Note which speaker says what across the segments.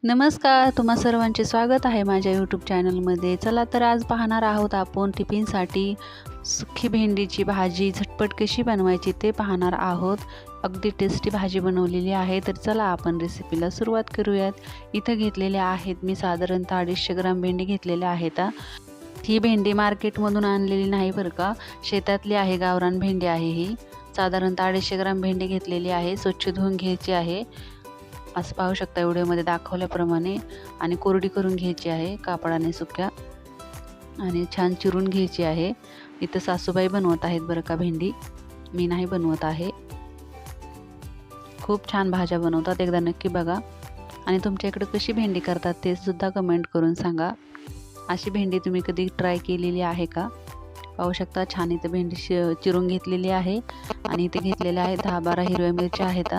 Speaker 1: नमस्कार, तुम्हा सर्वांचे स्वागत आहे माझ्या यूट्यूब चॅनलमध्ये। चला तर आज पाहणार आहोत आपण टिफिनसाठी सुकी भेंडीची भाजी झटपट कशी बनवायची ते पाहणार आहोत। अगदी टेस्टी भाजी बनवलेली आहे। तर चला आपण रेसिपीला सुरुवात करूयात। इथे घेतलेले आहेत मी साधारणतः 250 ग्राम भेंडी घेतलेल्या आहेत। ही भेंडी मार्केटमधून आणलेली नाही बरं का, शेतातली आहे, गावरान भेंडी आहे ही। साधारणतः 250 ग्राम भेंडी घेतलेली आहे, स्वच्छ धुवून घ्यायची आहे। असं पाहू शकता व्हिडिओमध्ये दाखवल्याप्रमाणे, आणि कोरडी करून घ्यायची आहे कापडाने सुक्या, आणि छान चिरून घ्यायची आहे। इथं सासूबाई बनवत आहेत बरं का भेंडी, मी नाही बनवत आहे। खूप छान भाज्या बनवतात, एकदा नक्की बघा। आणि तुमच्या इकडे कशी भेंडी करतात ते सुद्धा कमेंट करून सांगा। अशी भेंडी तुम्ही कधी ट्राय केलेली आहे का? पाहू शकता छान इथे भेंडी चिरून घेतलेली आहे, आणि इथे घेतलेल्या आहे 10-12 हिरव्या मिरच्या आहेत।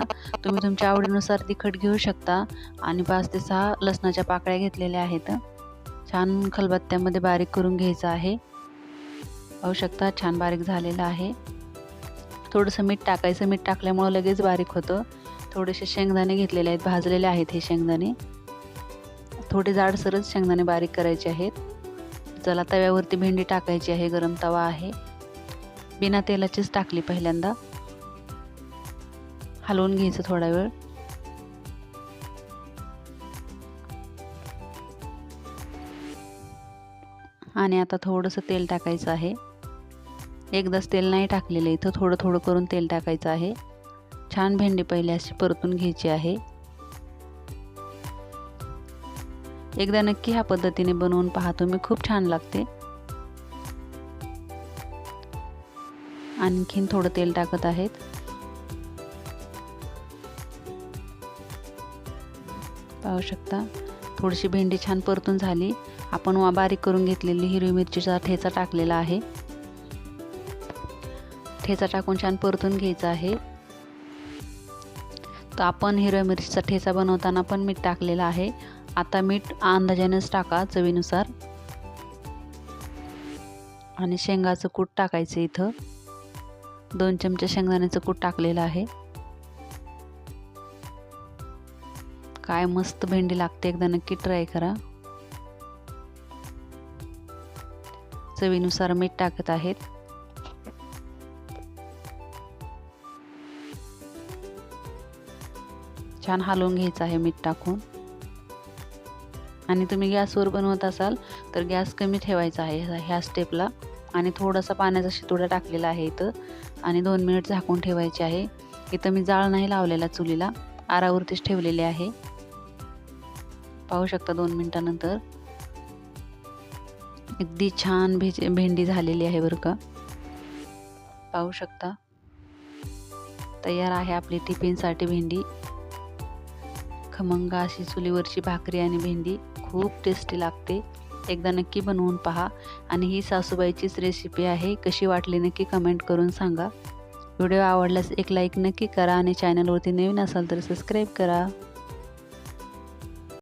Speaker 1: तुम्ही तुमच्या आवडीनुसार तिखट घेऊ शकता। आणि 5 ते 6 लसणाच्या पाकळ्या घेतलेल्या आहेत। छान खलबत्त्यामध्ये बारीक करून घ्यायचं आहे। पाहू शकता छान बारीक झालेलं आहे। थोडंसं मीठ टाकायचं, मीठ टाकल्यामुळे लगेच बारीक होतं। थोडेसे शेंगदाणे घेतलेले आहेत, भाजलेले आहेत हे शेंगदाणे, थोडे जाडसरच शेंगदाणे बारीक करायचे आहेत। चला तव्यावरती भेंडी टाकायची आहे, गरम तवा आहे, बिना तेलाचीच टाकली पहिल्यांदा। हलवून घ्यायचं थोडा वेळ। आणि आता थोडंसं तेल टाकायचं आहे, एकदाच तेल नाही टाकलेलं, इथं थोडं थोडं करून तेल टाकायचं आहे। छान भेंडी पहिले अशी परतून घ्यायची आहे। एकदा नक्की ह्या पद्धतीने बनवून पहा तुम्ही, खूप छान लागते। आणखीन थोडं तेल टाकत आहेत। पाहू शकता थोडीशी भेंडी छान परतून झाली। आपण बारीक करून घेतलेली हिरवी मिरचीचा ठेचा टाकलेला आहे, ठेचा टाकून छान परतून घ्यायचा आहे। तर आपण हिरव्या मिरचीचा ठेचा बनवताना पण मीठ टाकलेलं आहे। आता मीठ अंदाजानेच टाका, चवीनुसार। आणि शेंगाचं कूट टाकायचं, इथं 2 चमचे शेंगदाण्याचं कूट टाकलेलं आहे। काय मस्त भेंडी लागते, एकदा नक्की ट्राय करा। चवीनुसार मीठ टाकत आहेत। छान हलवून घ्यायचं आहे मीठ टाकून। आणि तुम्ही गॅसवर बनवत असाल तर गॅस कमी ठेवायचा आहे ह्या स्टेपला। आणि थोडासा पाण्याचा शितोडा टाकलेला आहे इथं, आणि 2 मिनिट झाकून ठेवायचे आहे। इथं मी जाळ नाही लावलेला चुलीला, आरावरतीच ठेवलेले आहे। पाहू शकता 2 मिनिटानंतर अगदी छान भेंडी झालेली आहे बरं का। पाहू शकता तयार आहे आपली टिफिनसाठी भेंडी। खमंग अशी चुलीवरची भाकरी आणि भेंडी खूप टेस्टी लागते, एकदा नक्की बनवून पहा। आणि ही सासूबाईचीच रेसिपी आहे, कशी वाटली नक्की कमेंट करून सांगा। व्हिडिओ आवडल्यास एक लाईक नक्की करा, आणि चॅनलवरती नवीन असाल तर सबस्क्राईब करा।